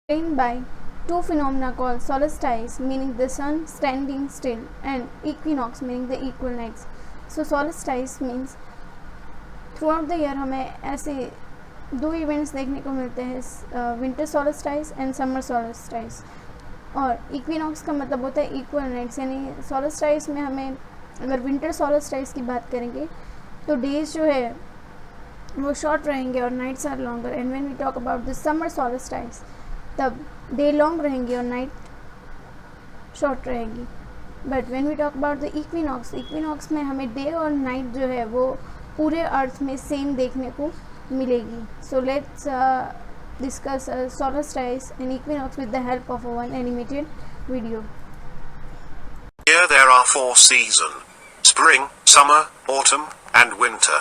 explained by two phenomena called solstice, meaning the sun standing still, and equinox, meaning the equal nights. So solstice means through out the year हमें ऐसे दो events देखने को मिलते हैं, winter solstice and summer solstice. और equinox का मतलब होता है इक्वल नाइट्स, यानी सोलस्टाइस में हमें अगर विंटर सोलस्टाइस की बात करेंगे तो डेज जो है वो शॉर्ट रहेंगे और nights are longer. And when we talk about the summer solstice तब डे लॉन्ग रहेंगे और नाइट शॉर्ट रहेगी. But when we talk about the equinox में हमें डे और नाइट जो है वो पूरे अर्थ में सेम देखने को मिलेगी. So let's discuss solstice and equinox with the help of one animated video. Here there are 4 seasons: spring, summer, autumn, and winter.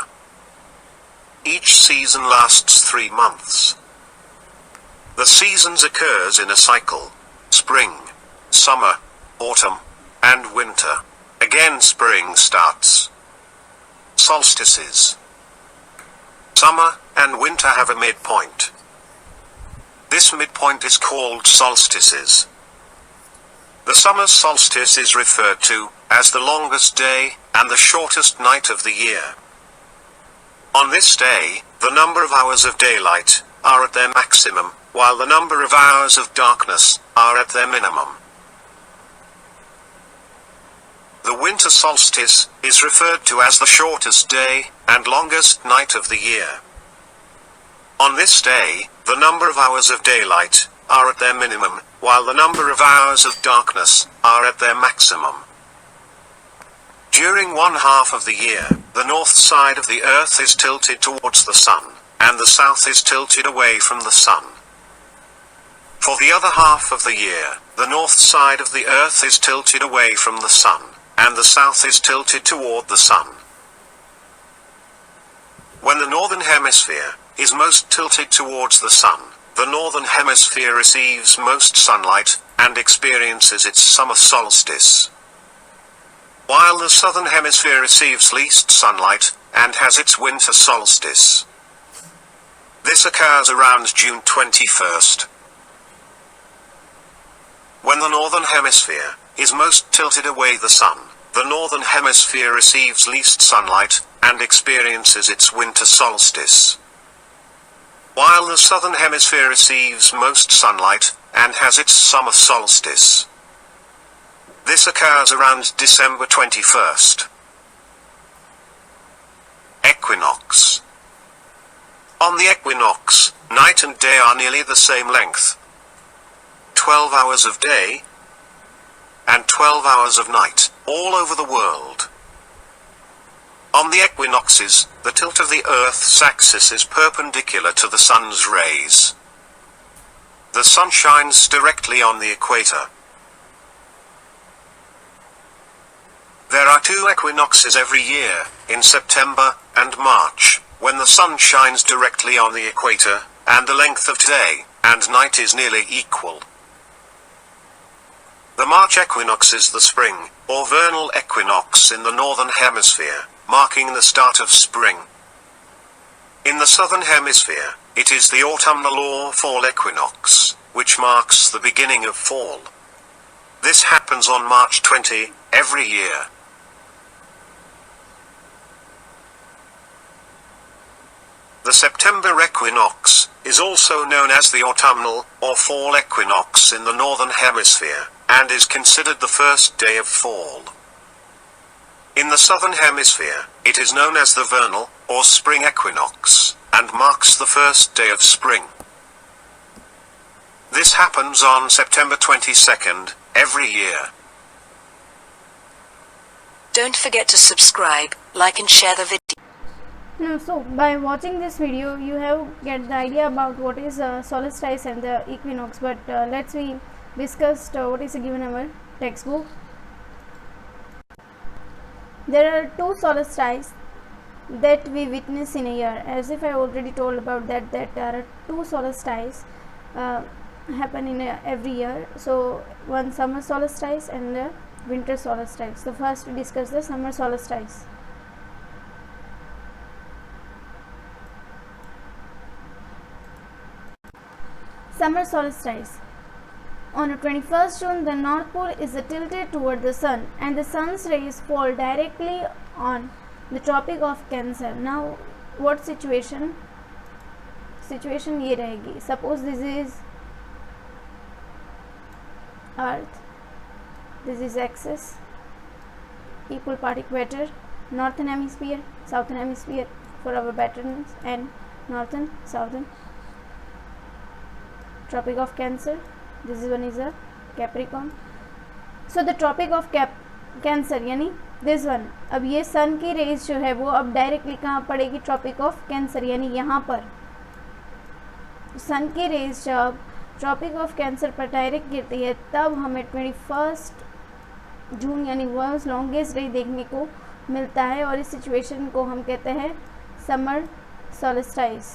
Each season lasts 3 months. The seasons occurs in a cycle: spring, summer, autumn, and winter. Again spring starts. Solstices. Summer and winter have a midpoint. This midpoint is called solstices. The summer solstice is referred to as the longest day and the shortest night of the year. On this day, the number of hours of daylight are at their maximum, while the number of hours of darkness are at their minimum. The winter solstice is referred to as the shortest day and longest night of the year. On this day, the number of hours of daylight are at their minimum, while the number of hours of darkness are at their maximum. During one half of the year, the north side of the earth is tilted towards the sun, and the south is tilted away from the sun. For the other half of the year, the north side of the earth is tilted away from the sun, and the south is tilted toward the sun. When the northern hemisphere is most tilted towards the sun, the northern hemisphere receives most sunlight and experiences its summer solstice, while the southern hemisphere receives least sunlight and has its winter solstice. This occurs around June 21st. When the northern hemisphere is most tilted away the sun, the northern hemisphere receives least sunlight and experiences its winter solstice, while the southern hemisphere receives most sunlight and has its summer solstice. This occurs around December 21st. Equinox. On the equinox, night and day are nearly the same length: 12 hours of day and 12 hours of night, all over the world. On the equinoxes, the tilt of the Earth's axis is perpendicular to the sun's rays. The sun shines directly on the equator. There are 2 equinoxes every year, in September and March, when the sun shines directly on the equator, and the length of day and night is nearly equal. The March equinox is the spring, or vernal equinox in the northern hemisphere, marking the start of spring. In the southern hemisphere, it is the autumnal or fall equinox, which marks the beginning of fall. This happens on March 20 every year. The September equinox is also known as the autumnal or fall equinox in the northern hemisphere, and is considered the first day of fall. In the southern hemisphere, it is known as the vernal or spring equinox, and marks the first day of spring. This happens on September 22nd every year. Don't forget to subscribe, like and share the video. So by watching this video you have get the idea about what is solstice and the equinox. But let's we discuss what is given in our textbook. There are 2 solstices that we witness in a year. As if I already told about that there are 2 solstices happen in every year. So one summer solstice and the winter solstice. So first we discuss the summer solstice. Summer solstice. On the 21st June, the North Pole is tilted toward the Sun and the Sun's rays fall directly on the Tropic of Cancer. Now, what situation? Situation ये रहेगी. Suppose this is Earth, this is axis, equal part equator, northern hemisphere, southern hemisphere for our veterans, and northern, southern, Tropic of Cancer. This is one is a Capricorn. So the Tropic of Cancer यानी this one. अब ये सन की raise जो है वो अब directly कहाँ पड़ेगी? ट्रॉपिक ऑफ कैंसर यानी यहाँ पर. सन की रेज जब ट्रॉपिक ऑफ कैंसर पर डायरेक्ट गिरती है तब हमें 21 जून यानी वर्ल्ड्स लॉन्गेस्ट डे देखने को मिलता है और इस सिचुएशन को हम कहते हैं summer solstice.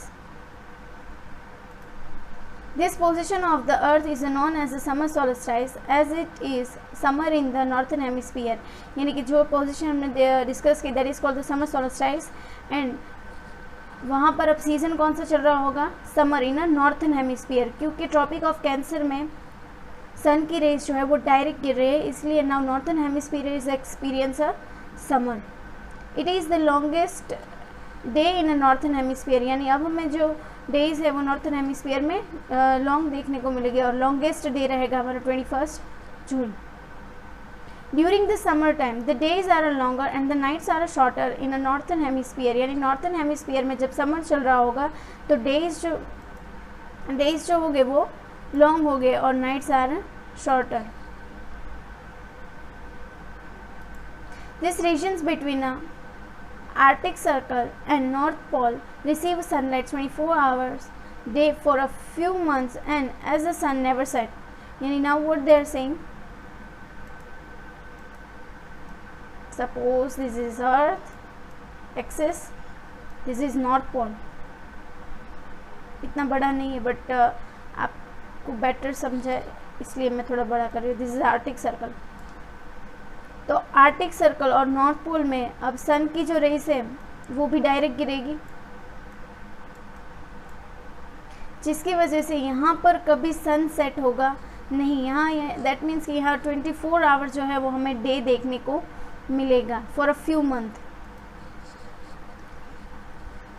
This position of the earth is known as the summer solstice as it is summer in the northern hemisphere. यानी कि जो पोजीशन हमने डिस्कस की that is called the summer solstice and वहाँ पर अब सीज़न कौन सा चल रहा होगा? Summer in a northern hemisphere, क्योंकि ट्रॉपिक ऑफ कैंसर में सन की रेज जो है वो डायरेक्ट गिर रही है, इसलिए now northern hemisphere is experience a summer. It is the longest day in a northern hemisphere, यानी अब हमें जो डेज है वो नॉर्थन हेमिस्फीयर में लॉन्ग देखने को मिलेगी और लॉन्गेस्ट डे रहेगा हमारा 21 जून. During the summer time the days are longer and the nights are shorter in a northern hemisphere, यानी नॉर्थन हेमिस्फीयर में जब समर चल रहा होगा तो डेज जो होंगे वो लॉन्ग हो गए और nights are shorter. This regions between Arctic Circle and North Pole receive sunlight 24 hours day for a few months and as the sun never set. Yani now what they are saying, suppose this is Earth axis, this is North Pole. इतना बड़ा नहीं है but आपको better समझे इसलिए मैं थोड़ा बड़ा कर रही हूँ. This is Arctic circle. तो आर्टिक सर्कल और नॉर्थ पोल में अब सन की जो रेस है वो भी डायरेक्ट गिरेगी, जिसकी वजह से यहाँ पर कभी सन सेट होगा नहीं. यहाँ दैट मीन्स कि यहाँ 24 आवर जो है वो हमें डे देखने को मिलेगा for a few month.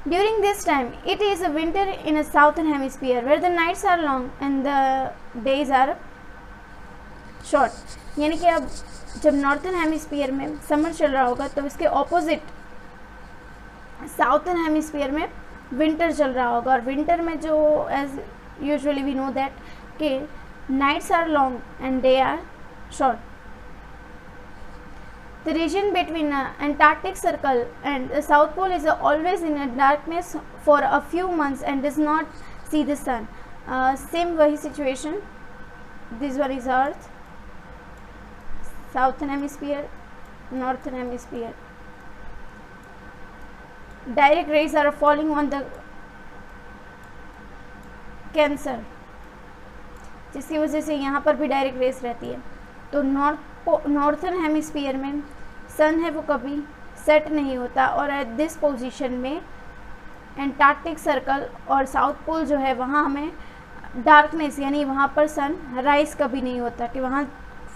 During this time it is a winter in a southern hemisphere where the nights are long and the days are short. यानी कि अब जब नॉर्थन हेमिस्फीयर में समर चल रहा होगा तो इसके ऑपोजिट साउथर्न हेमिस्फीयर में विंटर चल रहा होगा और विंटर में जो as usually we know that कि nights are long and day are short. The region between Antarctic circle and the south pole is always in a darkness for a few months and does not see the sun. Same वही situation. This one is earth, southern hemisphere, northern hemisphere. Direct rays are falling on the Cancer, जिसकी वजह से यहाँ पर भी direct race रहती है. तो नॉर्थन हेमिस्फीयर में सन है वो कभी सेट नहीं होता और एट दिस पोजीशन में एंटार्क्टिक सर्कल और साउथ पोल जो है वहाँ हमें डार्कनेस यानी वहाँ पर सन राइज कभी नहीं होता कि वहाँ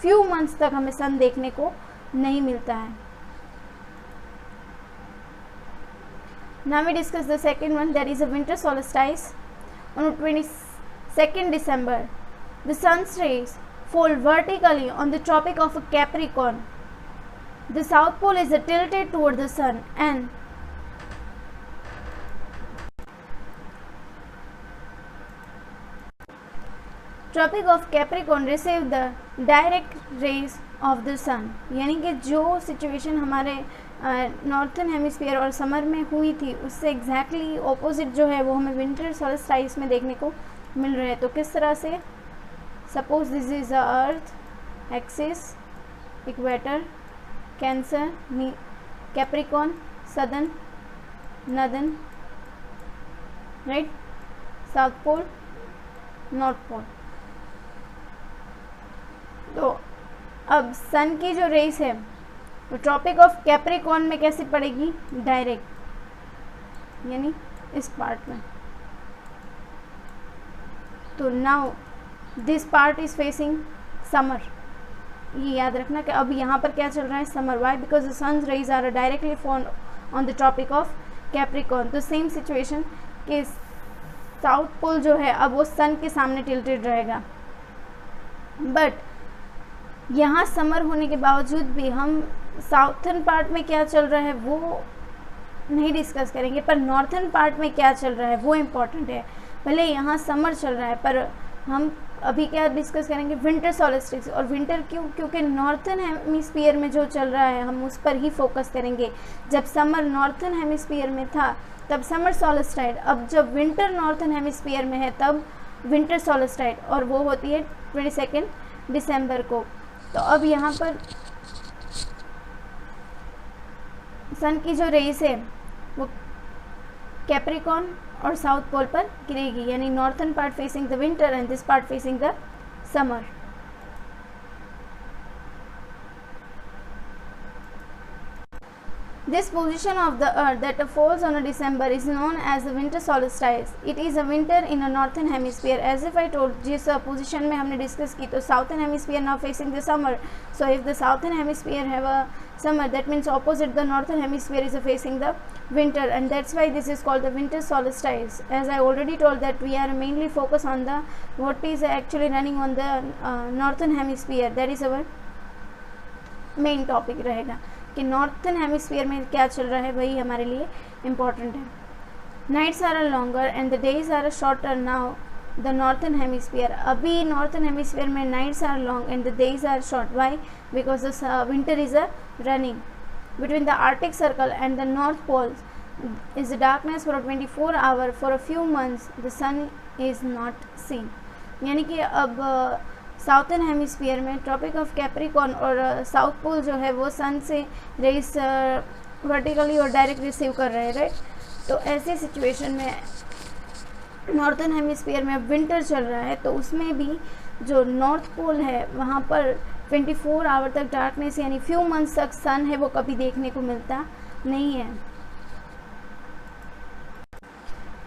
फ्यू मंथ्स तक हमें सन देखने को नहीं मिलता है. Now we discuss the second one, that is a winter solstice. On 22nd December, the sun's rays fall vertically on the Tropic of Capricorn. The south pole is tilted toward the sun and Tropic of Capricorn receive the direct rays of the sun. यानी कि जो situation हमारे northern hemisphere और summer में हुई थी उससे exactly opposite जो है वो हमें विंटर सोल्स्टिस में देखने को मिल रहा है. तो किस तरह से? Suppose this is a earth axis, equator, cancer, capricorn, southern, northern, right, south pole, north pole. तो अब सन की जो रेस है वो ट्रॉपिक ऑफ कैप्रिकॉर्न में कैसे पड़ेगी? डायरेक्ट, यानी इस पार्ट में. तो now this part is facing summer. ये याद रखना कि अब यहाँ पर क्या चल रहा है, summer. Why? Because the sun's rays are directly fall on the tropic of capricorn. तो सेम सिचुएशन कि साउथ पोल जो है अब वो सन के सामने टिल्टेड रहेगा. बट यहाँ समर होने के बावजूद भी हम साउथर्न पार्ट में क्या चल रहा है वो नहीं डिस्कस करेंगे, पर नॉर्थर्न पार्ट में क्या चल रहा है वो इम्पॉर्टेंट है. भले यहाँ समर चल रहा है पर हम अभी क्या डिस्कस करेंगे, विंटर सॉलिस्टिस. और विंटर क्यों? क्योंकि नॉर्थर्न हेमिस्फीयर में जो चल रहा है हम उस पर ही फोकस करेंगे. जब समर नॉर्थर्न हेमिस्फीयर में था तब समर सॉलिस्टाइड, अब जब विंटर नॉर्थर्न हेमिस्फीयर में है तब विंटर सॉलिस्टाइड, और वो होती है 22 दिसंबर को. तो अब यहाँ पर सन की जो रेस है वो कैप्रिकॉर्न और साउथ पोल पर गिरेगी, यानी northern part facing the winter and this part facing the summer. This position of the earth that falls on a December is known as the winter solstice. It is a winter in a northern hemisphere. As if I told, जिस position में हमने discuss की तो southern hemisphere now facing the summer. So if the southern hemisphere have a summer, that means opposite the northern hemisphere is facing the winter, and that's why this is called the winter solstice. As I already told that we are mainly focused on the what is actually running on the northern hemisphere. That is our main topic रहेगा कि northern hemisphere में क्या चल रहा है, वही हमारे लिए इम्पॉर्टेंट है. Nights are longer and the days are shorter now the northern hemisphere. अभी नॉर्थर्न हेमिस्फीयर में nights are long and the days are short. Why? Because the winter is a running between the arctic circle and the north pole is the darkness for a 24 hour. For a few months the sun is not seen. यानी कि अब southern hemisphere में tropic of Capricorn और south pole जो है वो सन से race vertically और डायरेक्ट रिसीव कर रहे हैं, राइट. तो ऐसी सिचुएशन में नॉर्थर्न हेमिस्फीयर में अब विंटर चल रहा है, तो उसमें भी जो नॉर्थ पोल है वहाँ पर 24 आवर तक डार्कनेस, यानी फ्यू मंथ्स तक सन है वो कभी देखने को मिलता नहीं है.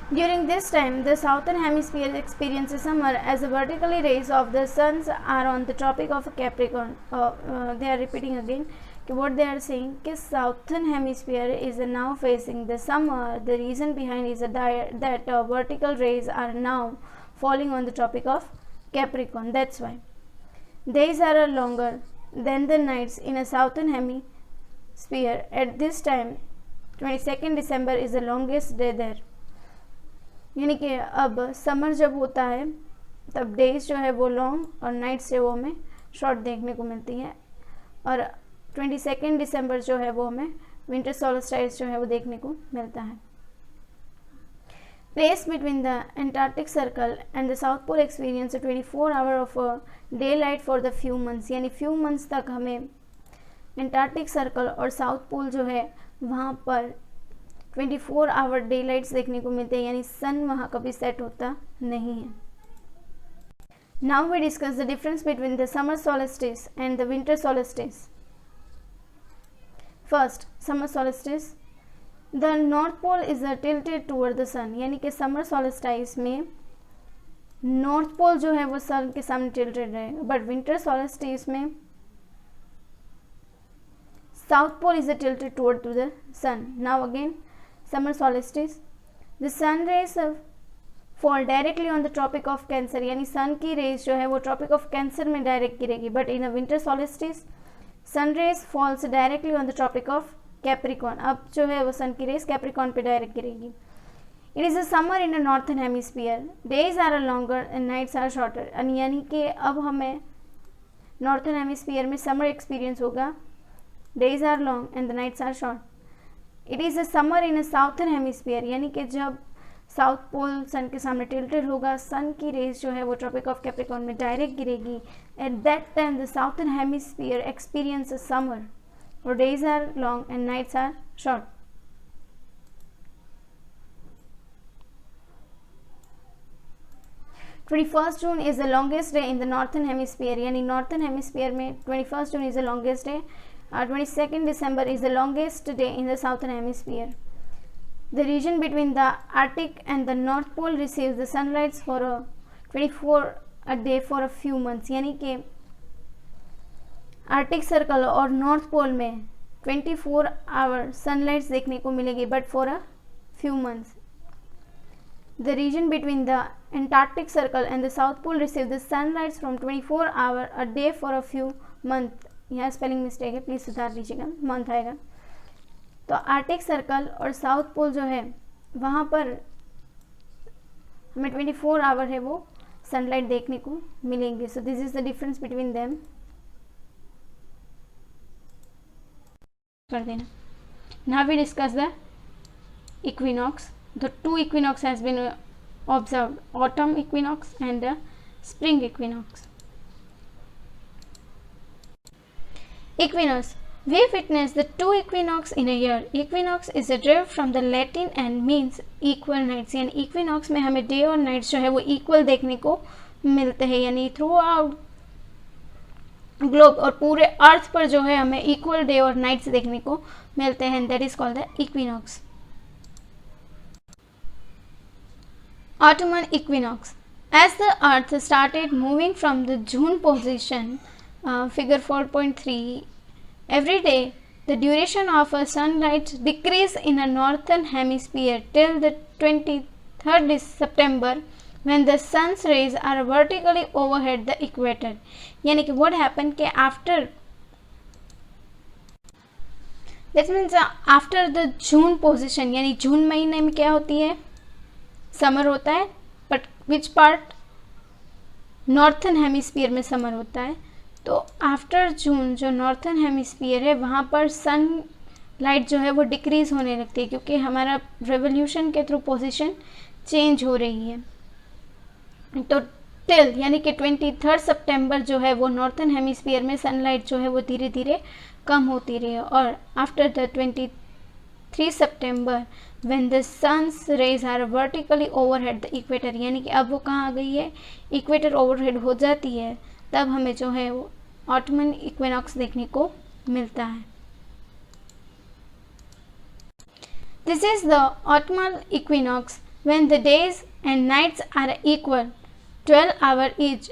During this time, the southern hemisphere experiences summer as the vertical rays of the suns are on the tropic of Capricorn. They are repeating again. What they are saying is southern hemisphere is now facing the summer. The reason behind is that vertical rays are now falling on the tropic of Capricorn. That's why days are longer than the nights in a southern hemisphere. At this time, 22nd December is the longest day there. यानी कि अब summer जब होता है तब days जो है वो लॉन्ग और नाइट से वो हमें शॉर्ट देखने को मिलती है, और 22 दिसंबर जो है वो हमें विंटर सॉल्स्टिस जो है वो देखने को मिलता है. Place between the antarctic circle and the south pole experience 24 hour of day light for the few months. यानी फ्यू मंथ्स तक हमें एंटार्क्टिक सर्कल और साउथ पोल जो है वहाँ पर 24 आवर डे लाइट्स देखने को मिलते हैं, यानी सन वहाँ कभी सेट होता नहीं है. Now we discuss the difference between the summer solstice and the winter solstice. First, summer solstice. The north pole is tilted toward the sun. यानी कि समर सोलिस्टिस में नॉर्थ पोल जो है वो सन के सामने टिल्टेड रहेगा, बट विंटर सोलिस्टिस में south pole is tilted toward to the sun. Now again summer solstice, the sun rays fall directly on the tropic of Cancer. यानी सन की रेज जो है वो ट्रॉपिक ऑफ कैंसर में डायरेक्ट गिरेगी, but in a winter solstice sun rays falls directly on the tropic of capricorn. अब जो है वो सन की रेज कैप्रिकॉर्न पे डायरेक्ट गिरेगी. It is a summer in a northern hemisphere. Days are longer and nights are shorter. यानी कि अब हमें नॉर्थर्न हेमिस्फीयर में समर एक्सपीरियंस होगा. Days are long and the nights are short. It is a summer in a southern hemisphere. यानी कि जब south pole सन के सामने टिल्टेड होगा, सन की रेज जो है वो ट्रॉपिक ऑफ कैप्रिकॉर्न में डायरेक्ट गिरेगी. At that time the southern hemisphere experience a summer और days are long and nights are short. June 21 is the longest day in the northern hemisphere. यानी northern hemisphere में 21 जून is the longest day. 22nd December is the longest day in the southern hemisphere. The region between the Arctic and the North Pole receives the sunlight for a 24 a day for a few months, यानी कि arctic circle और north पोल में 24 our sunlight देखने को मिलेगी, but for a few months. The region between the Antarctic Circle and the South Pole receive the sunlight from 24 hour a day for a few month. यहाँ spelling mistake है, please सुधार लीजिएगा, month आएगा. तो Arctic circle और south pole जो है वहाँ पर हमें 24 आवर है वो सनलाइट देखने को मिलेंगे. So this is the difference between them. कर देना. Now we discuss the equinox. The two equinox has been observed, autumn equinox and the spring equinox. Equinox. We witness the two equinox in a year. Equinox is derived from the Latin and means equal nights. यानी equinox में हमें day और nights जो है वो equal देखने को मिलते हैं, यानी थ्रू आउट ग्लोब और पूरे अर्थ पर जो है हमें इक्वल डे और नाइट्स देखने को मिलते हैं. That is called the equinox. Autumnal equinox. As the earth started moving from the June position, figure 4.3, every day the duration of a sunlight decrease in a northern hemisphere till the 23rd September when the sun's rays are vertically overhead the equator. यानी कि what happened कि after that means after the June position, यानी जून महीने में क्या होती है, summer होता है, but which part, northern hemisphere में समर होता है. तो आफ्टर जून जो नॉर्थन हेमिस्फीयर है वहाँ पर सन लाइट जो है वो डिक्रीज होने लगती है, क्योंकि हमारा रेवोल्यूशन के थ्रू पोजीशन चेंज हो रही है. तो टिल यानी कि 23 सितंबर जो है वो नॉर्थन हेमिस्फीयर में सनलाइट जो है वो धीरे धीरे कम होती रही है. और after the 23 September when the sun's rays are vertically overhead the equator, यानी कि अब वो कहाँ आ गई है, इक्वेटर ओवरहेड हो जाती है, तब हमें जो है वो ऑटमन इक्विनॉक्स देखने को मिलता है. This is the ottoman equinox when the days and nights are equal 12 hour each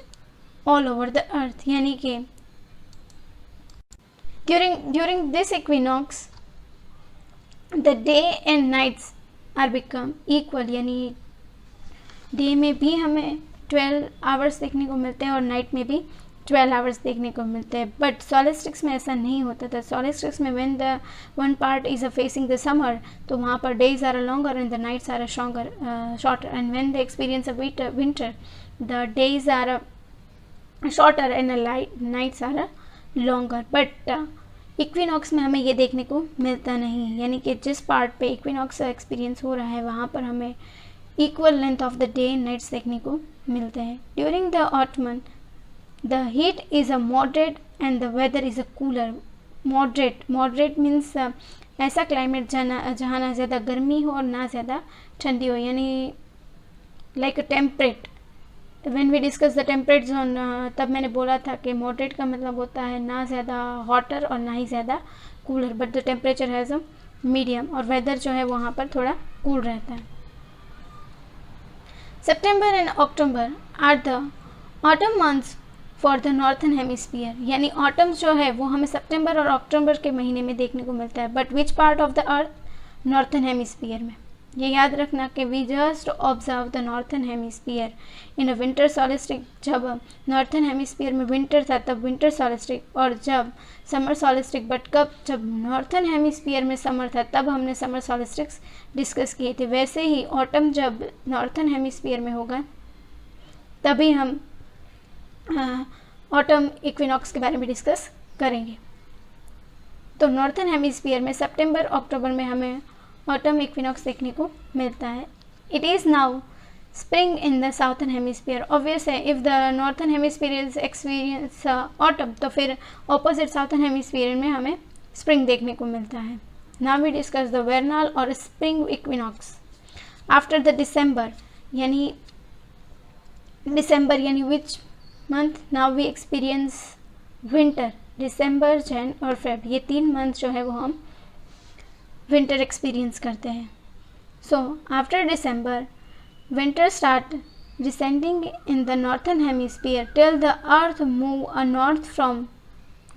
all over the earth, यानी कि during this equinox the day and nights are become equal, यानी डे में भी हमें 12 आवर्स देखने को मिलते हैं और नाइट में भी 12 आवर्स देखने को मिलते हैं. बट सोलिस्टिक्स में ऐसा नहीं होता था. सोलिस्टिक्स में when the one part is facing the summer, तो वहाँ पर days are longer and the nights are shorter, and when the experience of winter the days are shorter and the nights are longer. But equinox में हमें ये देखने को मिलता नहीं है, यानी कि जिस पार्ट पे इक्विनॉक्स का एक्सपीरियंस हो रहा है वहाँ पर हमें equal length of the day and nights देखने को मिलते हैं. During the autumn the heat is a moderate and the weather is a cooler. Moderate means ऐसा क्लाइमेट जहाँ ना ज़्यादा गर्मी हो और ना ज़्यादा ठंडी हो, यानी like a temperate. When we discuss the temperate zone, तब मैंने बोला था कि मॉडरेट का मतलब होता है ना ज़्यादा हॉटर और ना ही ज़्यादा cooler, but the temperature has a medium, और वेदर जो है वहाँ पर थोड़ा कूल रहता है. September and October are the autumn months for the northern hemisphere, यानी ऑटम जो है वो हमें सितंबर और अक्टूबर के महीने में देखने को मिलता है. But which part of the earth, northern hemisphere में. ये याद रखना कि we just observe the northern hemisphere in a winter solstice. जब नॉर्थन हेमिस्फीयर में विंटर था तब विंटर सॉलिस्टिक, और जब समर सॉलिस्टिक. बट कब, जब नॉर्थन हेमिस्फीयर में समर था तब हमने समर सॉलिस्टिक्स डिस्कस किए थे. वैसे ही ऑटम जब नॉर्थन हेमिस्फीयर में होगा तभी हम ऑटम इक्विनॉक्स के बारे में डिस्कस करेंगे. तो नॉर्थन हेमिस्फीयर में सितंबर अक्टूबर में हमें ऑटम इक्विनॉक्स देखने को मिलता है. It is now spring in the southern hemisphere. Obvious है, if the northern hemisphere is experience autumn, तो फिर ऑपोजिट साउथर्न हेमिस्फीयर में हमें स्प्रिंग देखने को मिलता है. Now we discuss the vernal और spring equinox. After the December यानी which month, now we experience winter. December, Jan और फेब, ये 3 मंथ जो है वो हम विंटर एक्सपीरियंस करते हैं. So after December winter start descending in the northern hemisphere till the earth move north from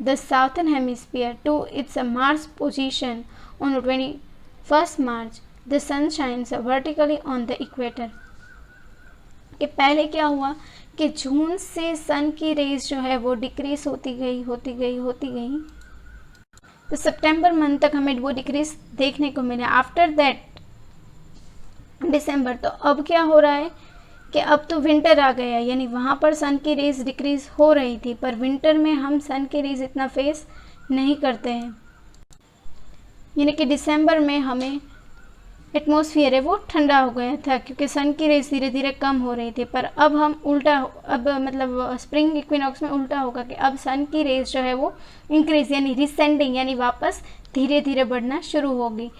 the southern hemisphere to its Mars position on 21st March. The sun shines vertically on the equator. कि पहले क्या हुआ कि जून से सन की raise जो है वो डिक्रीज होती गई तो सितंबर मंथ तक हमें वो डिक्रीज देखने को मिला. आफ्टर दैट दिसंबर. तो अब क्या हो रहा है कि अब तो विंटर आ गया, यानी वहाँ पर सन की रेज डिक्रीज हो रही थी, पर विंटर में हम सन की रेज इतना फेस नहीं करते हैं. यानी कि दिसंबर में हमें एटमॉस्फेयर है वो ठंडा हो गया था क्योंकि सन की रेज धीरे धीरे कम हो रही थी. पर अब हम उल्टा, अब मतलब स्प्रिंग इक्विनॉक्स में उल्टा होगा कि अब सन की रेज जो है वो इंक्रीज यानी रिसेंडिंग यानी वापस धीरे धीरे बढ़ना शुरू होगी.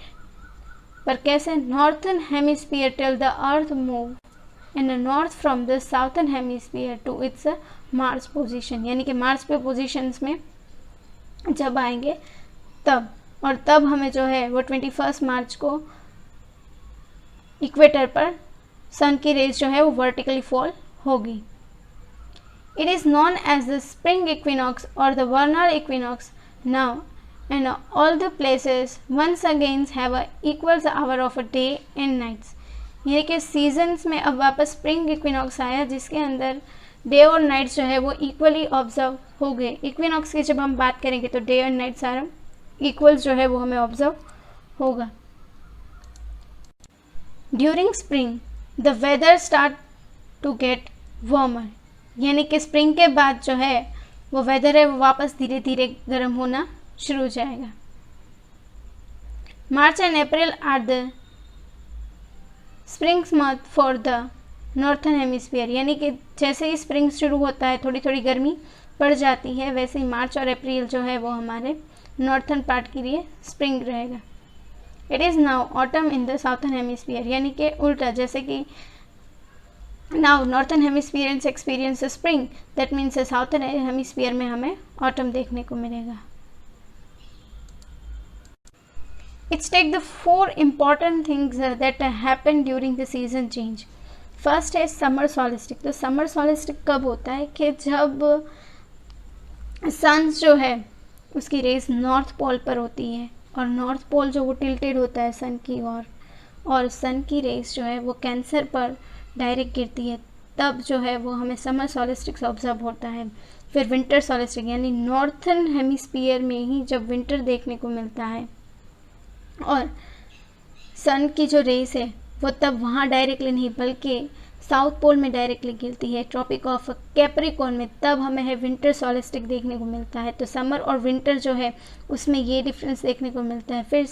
पर कैसे? Northern hemisphere till the earth move in north from the southern hemisphere to its March position. यानी कि मार्स पे पोजीशंस में जब आएंगे तब, और तब हमें जो है वो 21 मार्च को इक्वेटर पर सन की रेज जो है वो वर्टिकली फॉल होगी. It is known as the spring equinox और the vernal equinox now and all the places once again have a equals hour of a day and nights. यानी कि सीजन्स में अब वापस स्प्रिंग इक्विनॉक्स आया जिसके अंदर डे और नाइट्स जो है वो इक्वली ऑब्जर्व हो गए. इक्विनॉक्स की जब हम बात करेंगे तो डे और नाइट सारा इक्वल्स जो है वो हमें ऑब्जर्व होगा. During spring the weather start to get warmer. यानी कि स्प्रिंग के बाद जो है वो वेदर है वो वापस धीरे धीरे गर्म होना शुरू हो जाएगा. March and April are the springs month for the northern hemisphere. यानी कि जैसे ही स्प्रिंग शुरू होता है थोड़ी थोड़ी गर्मी पड़ जाती है, वैसे ही मार्च और अप्रैल जो है वो हमारे नॉर्थन पार्ट के लिए स्प्रिंग रहेगा. It is now autumn in the southern hemisphere. यानी कि उल्टा, जैसे कि now northern hemisphere experience spring, that means southern hemisphere में हमें ऑटम देखने को मिलेगा. It's take the 4 important things that happen during the season change. First है समर सॉलिस्टिक. तो समर सॉलिस्टिक कब होता है कि जब सन जो है उसकी रेस नॉर्थ पोल पर होती है और नॉर्थ पोल जो वो टिल्टेड होता है सन की ओर, और सन की रेस जो है वो कैंसर पर डायरेक्ट गिरती है, तब जो है वो हमें समर सॉलिस्टिक्स ऑब्जर्व होता है. फिर विंटर सॉलिस्टिक यानी नॉर्थन हेमिस्फीयर में ही जब विंटर देखने को मिलता है और सन की जो रेस है वो तब वहाँ डायरेक्टली नहीं बल्कि साउथ पोल में डायरेक्टली गिरती है, ट्रॉपिक ऑफ कैप्रिकॉर्न में, तब हमें है विंटर सॉलिस्टिक देखने को मिलता है. तो समर और विंटर जो है उसमें ये डिफरेंस देखने को मिलता है. फिर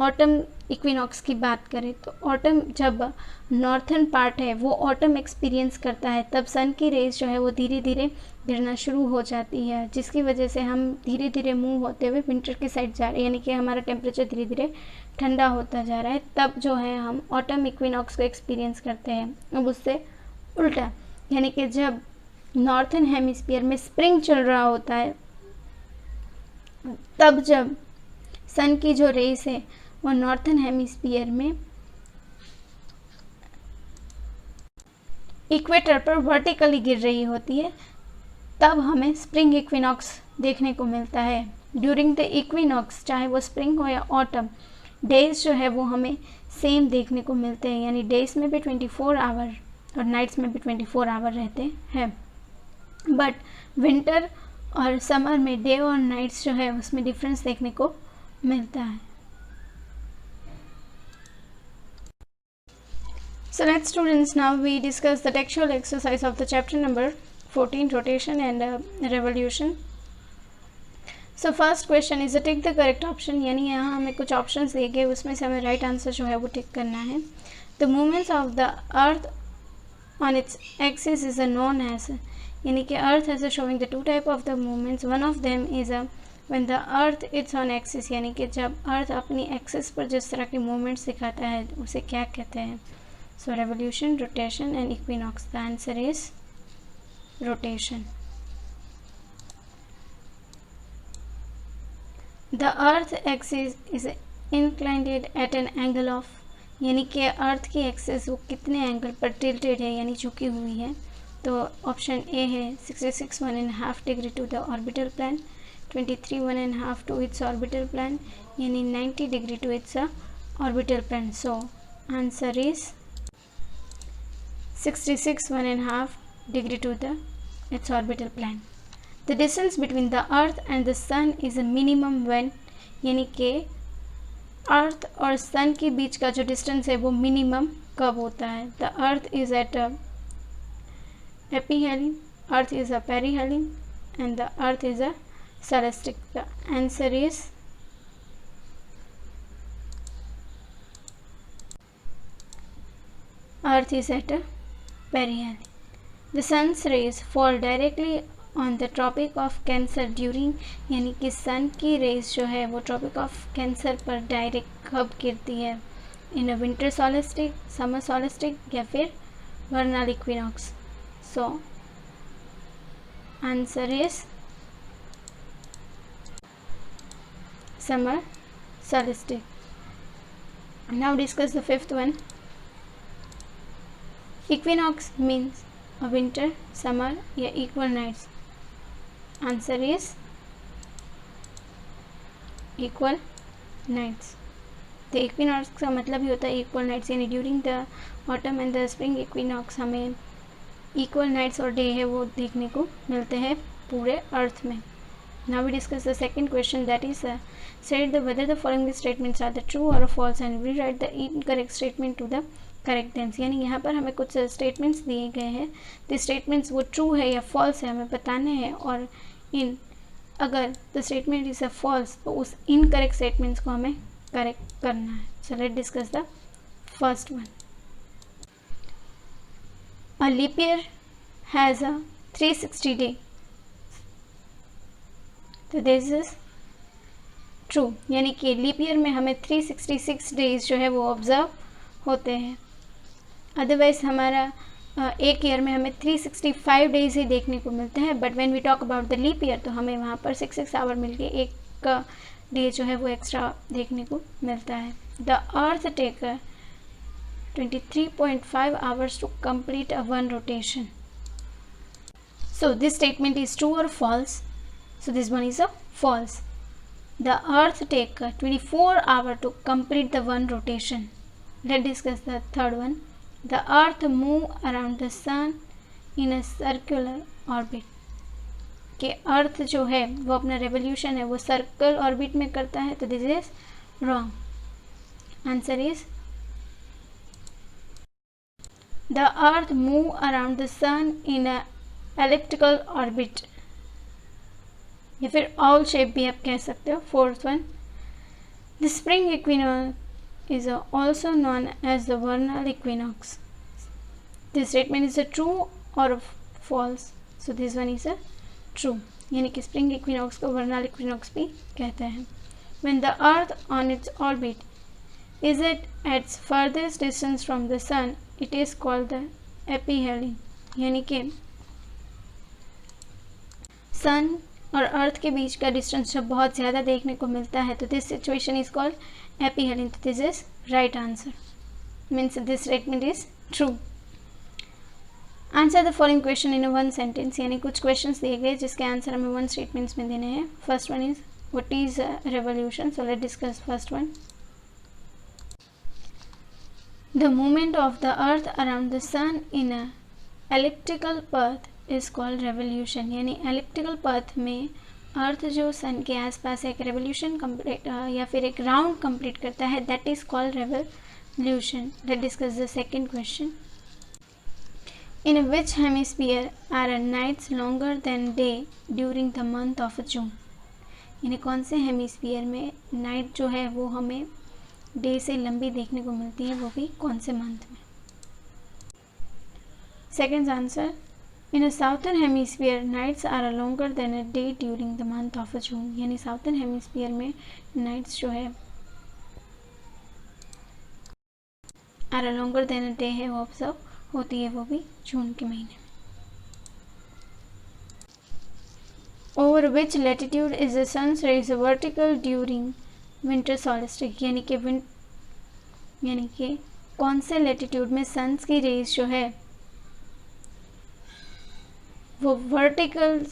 ऑटम इक्विनॉक्स की बात करें तो ऑटम जब नॉर्थन पार्ट है वो ऑटम एक्सपीरियंस करता है, तब सन की रेस जो है वो धीरे धीरे गिरना शुरू हो जाती है, जिसकी वजह से हम धीरे धीरे मूव होते हुए विंटर की साइड जा रहे हैं. यानी कि हमारा टेम्परेचर धीरे धीरे ठंडा होता जा रहा है, तब जो है हम ऑटम इक्विनॉक्स को एक्सपीरियंस करते हैं. अब उससे उल्टा, यानी कि जब नॉर्थन हेमिस्फीयर में स्प्रिंग चल रहा होता है, तब जब सन की जो रेस है वो नॉर्थन हेमिस्फीयर में इक्वेटर पर वर्टिकली गिर रही होती है, तब हमें स्प्रिंग इक्विनॉक्स देखने को मिलता है. ड्यूरिंग द इक्विनॉक्स, चाहे वो स्प्रिंग हो या ऑटम, डेज जो है वो हमें सेम देखने को मिलते हैं. यानी डेज में भी 24 आवर और नाइट्स में भी 24 आवर रहते हैं. बट विंटर और समर में डे और नाइट्स जो है उसमें डिफरेंस देखने को मिलता है. So let's students, now we discuss the textual exercise of the chapter number 14, rotation and revolution. So first question is take the correct option. यानी यहाँ हमें कुछ options दिए गए, उसमें से हमें right answer जो है वो टिक करना है. The movements of the earth on its axis is known as, यानी कि earth is showing the two type of the movements. One of them is when the earth is on axis, यानी कि जब earth अपनी axis पर जिस तरह के movements दिखाता है उसे क्या कहते हैं. So revolution, rotation and equinox. The answer is rotation. The earth axis is inclined at an angle of यानी कि अर्थ की एक्सिस वो कितने एंगल पर टिल्टेड है यानी झुकी हुई है। तो ऑप्शन ए है 66 1.5 degree to the orbital plane, 23 1.5 to its orbital plane, यानी 90 degree to its orbital plane. So answer is 66 1.5 degree to its orbital plane. The distance between the Earth and the Sun is a minimum when, यानी कि अर्थ और सन के बीच का जो distance है वो minimum कब होता है। The earth is at aphelion, earth is a perihelion and the earth is a solstice. The answer is earth is at a perihelion. The sun's rays fall directly on the Tropic of Cancer during, यानी कि सन की raise जो है वो tropic of cancer पर direct कब गिरती है। इन अ विंटर सोलिस्टिक, समर सोलिस्टिक या फिर vernal equinox. So answer is summer solstice. Now discuss the fifth one. Equinox means a winter, summer या equal nights. Answer is equal nights. The equinox का मतलब ही होता है equal nights, यानी during the autumn and the spring equinox हमें equal nights और day है वो देखने को मिलते हैं पूरे अर्थ में. Now we discuss the second question, that is said whether the following statements are the true or false, and we write the incorrect statement to the correct tense. यानी यहाँ पर हमें कुछ स्टेटमेंट्स दिए गए हैं, तो स्टेटमेंट्स वो ट्रू है या फॉल्स है हमें बताने हैं, और अगर the statement is a false तो उस इनकरेक्ट स्टेटमेंट्स को हमें करेक्ट करना है. So let discuss the first one. A leap year has a 360 day. तो दिस इज ट्रू, यानी कि लीप ईयर में हमें 366 डेज जो है वो ऑब्जर्व होते हैं. अदरवाइज हमारा एक ईयर में हमें 365 डेज ही देखने को मिलते हैं. But when we talk about the leap year तो हमें वहाँ पर 6 आवर मिलके एक डे जो है वो एक्स्ट्रा देखने को मिलता है. The earth take 23.5 hours to complete a one rotation. So this statement is true और false. So this one is a false. The earth take 24 hour to complete the one rotation. Let's discuss the third one. The earth move around the sun in a circular orbit. कि अर्थ जो है वो अपना revolution है वो circle orbit में करता है, तो this is wrong. Answer is the earth move around the sun in a elliptical orbit, या फिर ऑल शेप भी आप कह सकते हो. Fourth one. The spring equinox is also known as the vernal equinox. This statement is a true or a false. So this one is a true, यानी कि spring equinox को vernal equinox भी कहते हैं. When the earth on its orbit is at its furthest distance from the sun, it is called the aphelion. यानी कि sun और अर्थ के बीच का डिस्टेंस जब बहुत ज़्यादा देखने को मिलता है तो दिस सिचुएशन इज कॉल्ड एपीहेलिन. तो this is right answer, means this statement is true. Answer the following question in one sentence, यानी कुछ क्वेश्चंस दिए गए जिसके आंसर हमें वन स्टेटमेंट्स में देने हैं. First one is what is revolution. So let discuss first one. The movement of the earth around the sun in a elliptical path is called revolution. यानी एलिप्टिकल पाथ में earth जो सन के आसपास एक revolution complete या फिर एक round complete करता है, that is called revolution. Let discuss the second question. In which hemisphere are nights longer than day during the month of June. यानी कौन से हेमिस्फीयर में नाइट जो है वो हमें डे से लंबी देखने को मिलती है, वो भी कौन से मंथ में. Second answer. In a southern hemisphere, nights are longer than a day during the month of June. यानी southern hemisphere में nights जो है are longer than a day है वो ऑब्जर्व होती है, वो भी जून के महीने में. Over which latitude is the sun's rays vertical during winter solstice. यानी कि कौन से लेटीट्यूड में सन्स की रेज जो है वो वर्टिकल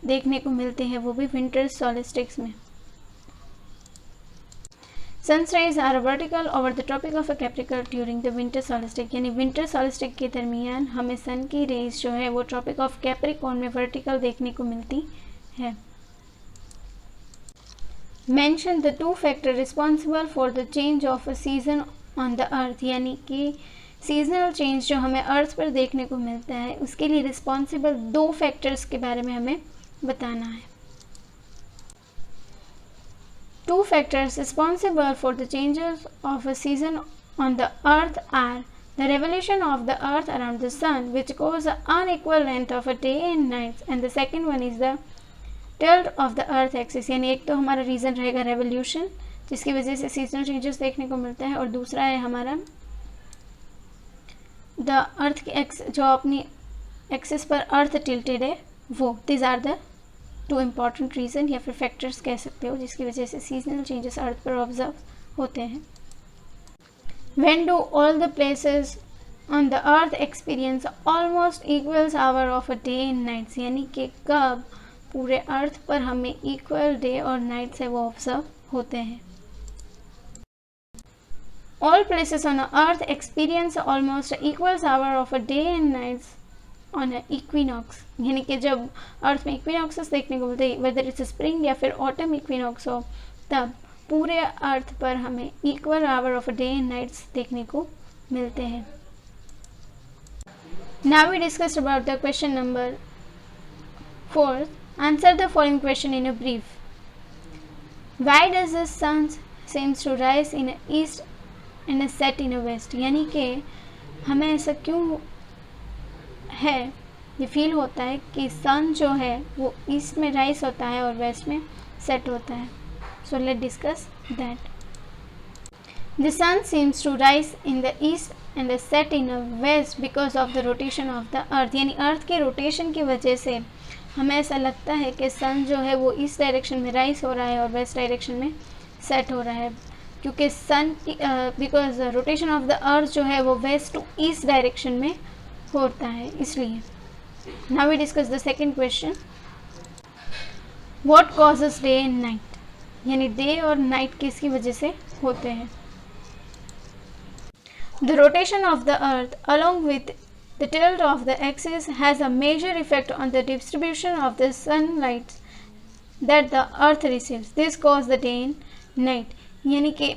देखने को मिलते हैं, वो भी विंटर सॉलिस्टिक्स में। Sun's rays are vertical over the tropic of Capricorn during the winter solstice, यानी विंटर सॉलिस्टिक के दरमियान हमें सन की रेज जो है वो ट्रॉपिक ऑफ कैप्रिकॉर्न में वर्टिकल देखने को मिलती है। Mention the 2 factor responsible for the change of a season on the earth, यानी कि सीजनल चेंज जो हमें अर्थ पर देखने को मिलता है उसके लिए रिस्पॉन्सिबल 2 फैक्टर्स के बारे में हमें बताना है। 2 factors responsible for the changes of a season on the earth are the revolution of the earth around the sun, which causes an unequal length of a day and nights, and the second one is the tilt of the earth axis, यानी एक तो हमारा reason रहेगा revolution जिसकी वजह से seasonal changes देखने को मिलता है, और दूसरा है हमारा द अर्थ की एक्स जो अपनी एक्सिस पर अर्थ टिल्टेड है वो। This are the 2 important reason या फिर फैक्टर्स कह सकते हो जिसकी वजह से सीजनल चेंजेस अर्थ पर ऑब्जर्व होते हैं। When do all the places on the earth experience almost equal hour of a day and nights, यानी कि कब पूरे अर्थ पर हमें इक्वल डे और नाइट से वो ऑब्जर्व होते हैं। All places on the earth experience almost equal hour of a day and nights on equinox, यानी कि जब अर्थ में इक्विनॉक्सेस देखने को मिलते हैं, वेदर इट्स स्प्रिंग या फिर ऑटम इक्विनॉक्स हो, तब पूरे अर्थ पर हमें equal hour of a day and nights देखने को मिलते हैं। Now we discussed about the question number 4. Answer the following question in a brief. Why does the sun seems to rise in east and set in west, यानी कि हमें ऐसा क्यों है, ये फील होता है कि सन जो है वो ईस्ट में राइज होता है और वेस्ट में सेट होता है। So let discuss that. The sun seems to rise in the east and set in the west because of the rotation of the earth, यानी अर्थ के रोटेशन की वजह से हमें ऐसा लगता है कि सन जो है वो ईस्ट डायरेक्शन में राइज हो रहा है और वेस्ट डायरेक्शन में सेट हो रहा है, क्योंकि सन की बिकॉज रोटेशन ऑफ द अर्थ जो है वो वेस्ट टू ईस्ट डायरेक्शन में होता है, इसलिए। Now we discuss the second question. What causes day and night, यानी डे और नाइट किसकी वजह से होते हैं. The rotation of the earth along with the tilt of the axis has a major effect on the distribution of the sunlight that the earth receives. This causes the day and night, यानी कि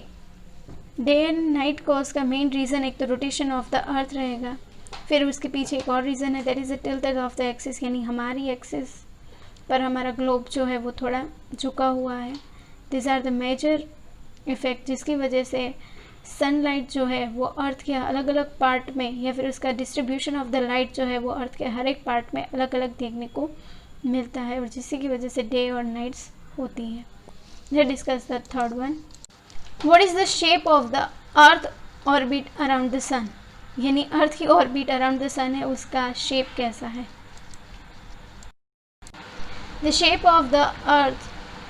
day and night को उसका main reason एक तो rotation of the अर्थ रहेगा, फिर उसके पीछे एक और रीज़न है that is the tilt of the axis, यानी हमारी एक्सिस पर हमारा ग्लोब जो है वो थोड़ा झुका हुआ है. This are the major effect जिसकी वजह से सनलाइट जो है वो अर्थ के अलग अलग पार्ट में या फिर उसका डिस्ट्रीब्यूशन ऑफ द लाइट जो है वो अर्थ के हर एक पार्ट में अलग अलग देखने को मिलता है, और जिसकी की वजह से डे और नाइट्स होती हैं. Let's discuss the third one. What is the shape of the earth orbit around the sun, यानी अर्थ की ऑर्बिट अराउंड द सन है उसका शेप कैसा है. The shape of the earth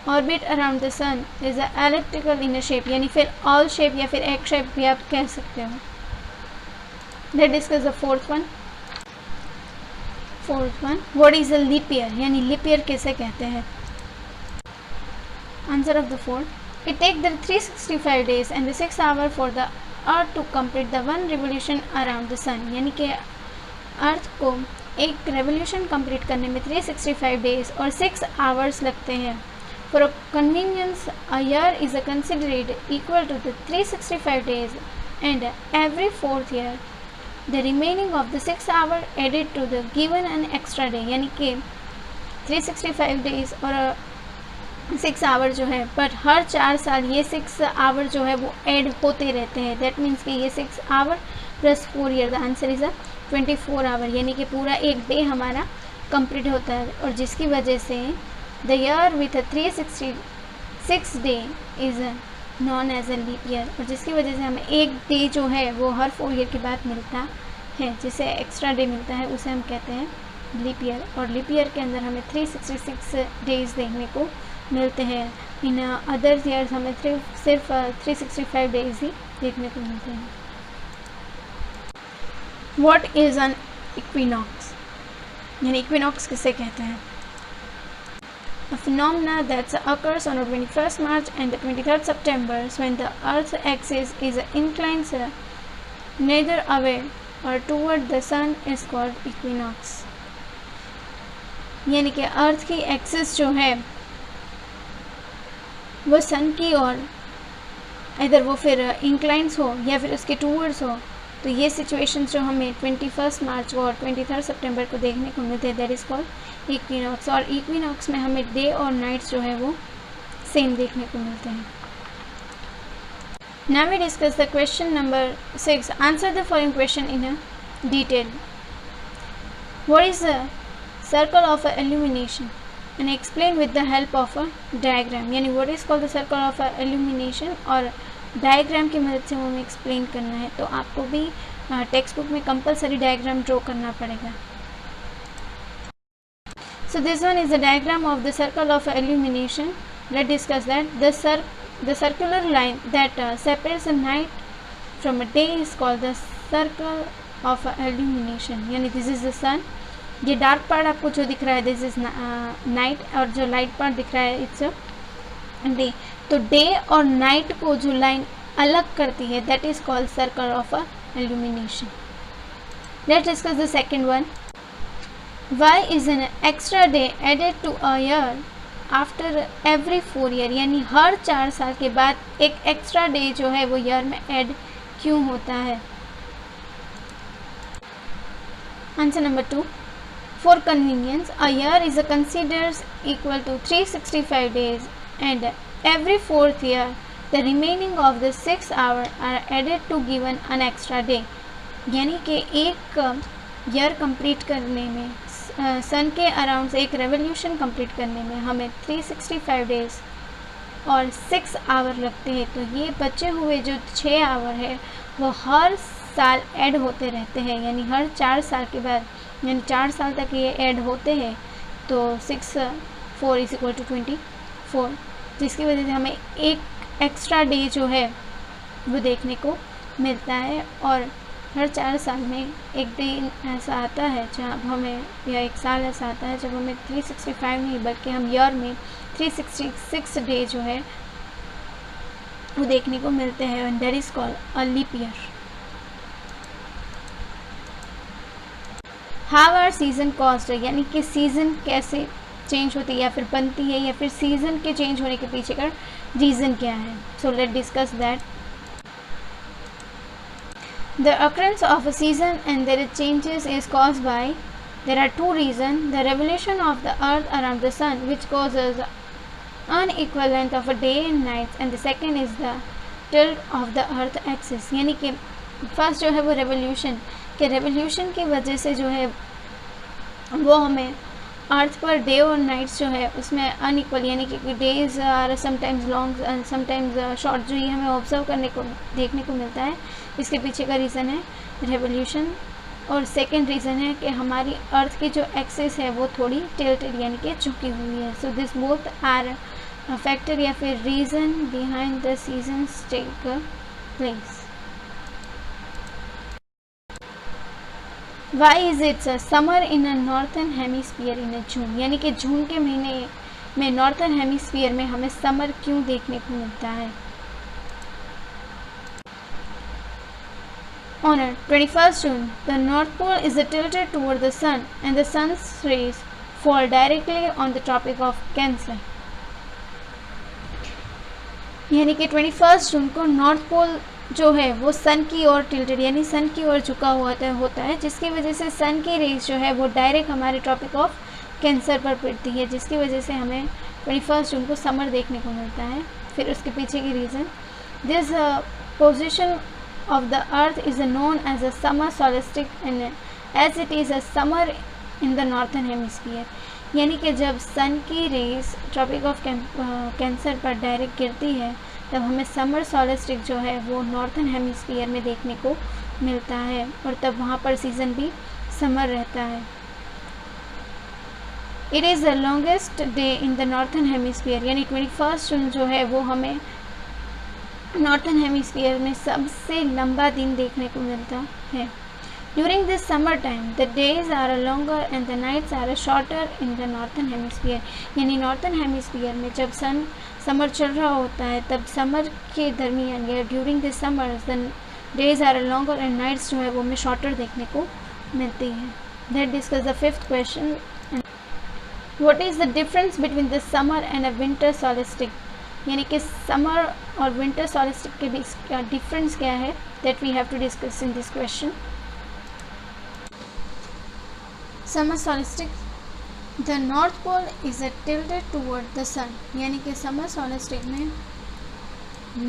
orbit around the sun is elliptical in shape, यानी फिर oval shape या फिर एक शेप भी आप कह सकते हो. Let's discuss the fourth one. What is a leap year, यानी लीप ईयर किसे कहते हैं. Answer of the fourth. It take the 365 days and the 6 hours for the earth to complete the one revolution around the sun, यानी कि अर्थ को एक revolution complete करने में 365 डेज और 6 आवर्स लगते हैं. For convenience a year is a considered equal to the 365 days and every 4th year the remaining of the 6 hour added to the given an extra day, यानी कि 365 days और 6 our जो है, but हर 4 साल ये 6 our जो है वो ऐड होते रहते हैं. दैट मीन्स कि ये 6 hour plus 4 year, the answer is a 24 hour, यानी कि पूरा एक डे हमारा कंप्लीट होता है, और जिसकी वजह से the year with a 366 day is known as a leap year, और जिसकी वजह से हमें एक डे जो है वो हर 4 ईयर के बाद मिलता है, जिसे एक्स्ट्रा डे मिलता है उसे हम कहते हैं लीप ईयर. और लीप ईयर के अंदर हमें 366 डेज देखने को मिलते हैं. इन अदर ईयर्स हमें सिर्फ 365 डेज ही देखने को मिलते हैं. व्हाट इज़ एन इक्विनॉक्स, यानी इक्विनॉक्स किसे कहते हैं? A phenomena that occurs on the 21st March and the 23rd September when the Earth's axis is inclined neither away or toward the sun is called equinox. यानी कि अर्थ की axis जो है वो सन की ओर इधर वो फिर इंक्लाइंस हो या फिर उसके टूवर्ड्स हो, तो ये सिचुएशंस जो हमें 21 मार्च को और 23 सितंबर को देखने को मिलते हैं दैट इज़ कॉल्ड इक्विनॉक्स। और इक्विनॉक्स में हमें डे और नाइट्स जो है वो सेम देखने को मिलते हैं। Now we discuss the question number 6। Answer the following question in a detail. What is the circle of a illumination and explain with the help of a diagram, यानी what is called the circle of a illumination और diagram की मदद से वो हमें explain करना है। तो आपको भी टेक्स्ट बुक में कंपलसरी डायग्राम ड्रॉ करना पड़ेगा। So this one is the diagram of the circle of illumination. Let's discuss that. The circular line that separates a night from a day is called the circle of illumination. यानी this is the sun. ये dark part आपको जो दिख रहा है this is night और जो light part दिख रहा है इट्स डे। तो डे और नाइट को जो लाइन अलग करती है that is called circle of illumination. Let's discuss the second one. Why is an extra day added to a year after every 4 year, यानी हर 4 साल के बाद एक एक्स्ट्रा डे जो है वो ईयर में ऐड क्यों होता है? Answer number 2, for convenience a year is considers equal to 365 days and every 4th year the remaining of the 6 hours are added to given an extra day. यानी कि एक ईयर कंप्लीट करने में सन के अराउंड एक रेवोल्यूशन कंप्लीट करने में हमें 365 डेज और 6 आवर लगते हैं। तो ये बचे हुए जो 6 आवर है वो हर साल ऐड होते रहते हैं, यानी हर 4 साल के बाद, यानी 4 साल तक ये ऐड होते हैं। तो 6 4 इज इक्वल टू 24, जिसकी वजह से हमें एक एक्स्ट्रा डे जो है वो देखने को मिलता है। और हर 4 साल में एक दिन ऐसा आता है जब हमें, या एक साल ऐसा आता है जब हमें 365 नहीं बल्कि हम ईयर में 366 डे जो है वो देखने को मिलते हैं, and that is called a leap year. How are season caused, यानी कि सीज़न कैसे चेंज होती है या फिर बनती है, या फिर सीज़न के चेंज होने के पीछे का रीज़न क्या है। So let discuss that. The occurrence of a season and their changes is caused by, there are 2 reasons: the revolution of the earth around the sun which causes unequal length of a day and night, and the second is the tilt of the earth axis. यानी कि first जो है वो revolution की वजह से जो है वो हमें अर्थ पर डे और नाइट्स जो है उसमें अनइक्वल, यानी कि days are sometimes long and sometimes short, जो ये हमें ऑब्जर्व करने को देखने को मिलता है। इसके पीछे का रीज़न है रेवोल्यूशन, और सेकंड रीज़न है कि हमारी अर्थ की जो एक्सिस है वो थोड़ी टिल्टेड यानी कि झुकी हुई है। So this both are factor या फिर reason behind the seasons take place. Why is it's summer in a northern hemisphere in a June, यानी कि जून के महीने में नॉर्थन हेमिस्फीयर में हमें समर क्यों देखने को मिलता है? On 21st June, the North Pole is tilted toward the sun and the sun's rays fall directly on the Tropic of Cancer. यानी कि 21 जून को नॉर्थ पोल जो है वो सन की ओर टिल्टेड यानी सन की ओर झुका हुआ होता है, जिसकी वजह से सन की रेज जो है वो डायरेक्ट हमारे ट्रॉपिक ऑफ कैंसर पर पड़ती है, जिसकी वजह से हमें 21 जून को समर देखने को मिलता है। फिर उसके पीछे की reason, this position of the earth is known as a summer solstice and as it is a summer in the northern hemisphere, यानी कि जब सन की रेस ट्रॉपिक ऑफ कैंसर पर डायरेक्ट गिरती है तब हमें समर सॉलिस्टिक जो है वो नॉर्थन हेमिस्फीयर में देखने को मिलता है, और तब वहाँ पर सीज़न भी समर रहता है। It is the longest day in the northern hemisphere, यानी 21 जून जो है वो हमें नॉर्थन हेमिस्फीयर में सबसे लंबा दिन देखने को मिलता है। During this summer time, the days are longer and the nights are shorter in the northern hemisphere. यानी नॉर्थन हेमिस्फीयर में जब समर चल रहा होता है तब समर के दरमियान या during this summer the days are longer and nights जो है वो हमें शॉर्टर देखने को मिलती है. Let's discuss the fifth question. What is the difference between the summer and a winter solstice? यानी कि समर और विंटर सॉलिस्टिक के बीच क्या डिफरेंस क्या है, that we have to discuss in this question. Summer solstice, the north pole is tilted toward the sun. यानी कि summer solstice में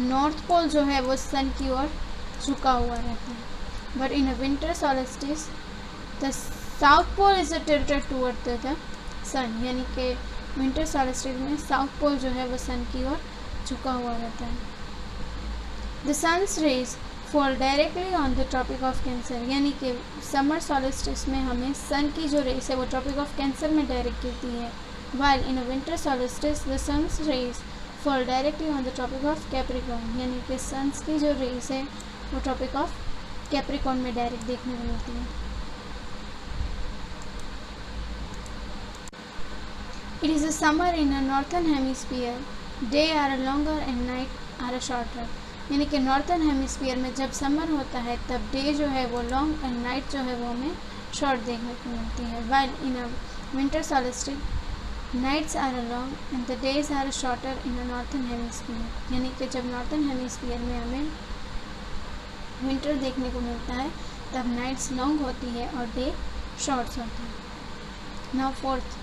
नॉर्थ पोल जो है वो सन की ओर झुका हुआ रहता है. But in a winter solstice the south pole is tilted toward the sun. यानी कि विंटर solstice में साउथ पोल जो है वो सन की ओर झुका हुआ रहता है. The sun's rays fall directly on the Tropic of Cancer. यानी कि समर solstice में हमें सन की जो रेस है वो ट्रॉपिक ऑफ कैंसर में डायरेक्ट गिरती है. While in a winter solstice the sun's rays fall directly on the Tropic of Capricorn. यानी कि सन्स की जो रेस है वो ट्रॉपिक ऑफ कैप्रिकॉर्न में डायरेक्ट देखने को मिलती है. It is a summer in a northern hemisphere. Day are longer and night are shorter. यानी कि नॉर्थन हेमिस्फीयर में जब समर होता है तब डे जो है वो लॉन्ग एंड नाइट जो है वो हमें शॉर्ट देखने को मिलती है. While in a winter solstice nights are long and the days are shorter in a northern hemisphere. यानी कि जब नॉर्थन हेमिस्फीयर में हमें विंटर देखने को मिलता है तब नाइट्स लॉन्ग होती है और डे शॉर्ट्स होता है. Now fourth,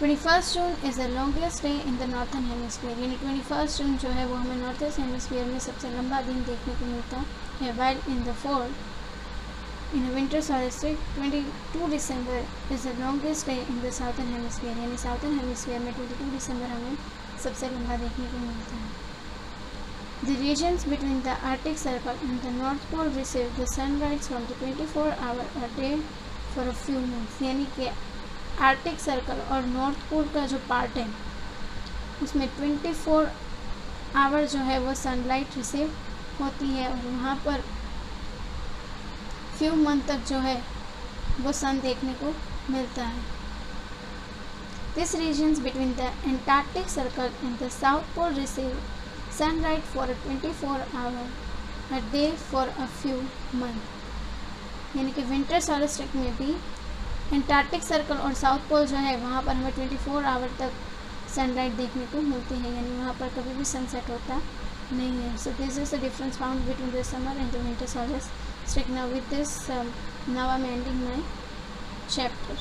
21 June is the longest day in the northern hemisphere. यानी 21 जून जो है वो हमें नॉर्थन हेमिस्फीयर में सबसे लंबा दिन देखने को मिलता है. While in the fall in winter solstice 22 December is the longest day in the southern hemisphere. यानी साउथर्न हेमिस्फीयर में 22 दिसंबर हमें सबसे लंबा देखने को मिलता है. The regions between the arctic circle and the north pole receive the sunrise from the 24 hour a day for a few months. यानी कि आर्टिक सर्कल और नॉर्थ पोल का जो पार्ट है उसमें 24 आवर जो है वो सनलाइट रिसीव होती है और वहाँ पर फ्यू मंथ तक जो है वो सन देखने को मिलता है. This regions between the antarctic circle and the south pole receive sunlight for 24 hour a day for a few month. यानी कि विंटर solstice में भी एंटार्क्टिक सर्कल और साउथ पोल जो है वहाँ पर हमें 24 आवर तक सनलाइट देखने को मिलती है. यानी वहाँ पर कभी भी सनसेट होता नहीं है. So this is the difference found between the summer and the winter solstice. Now with this, now I'm ending my chapter.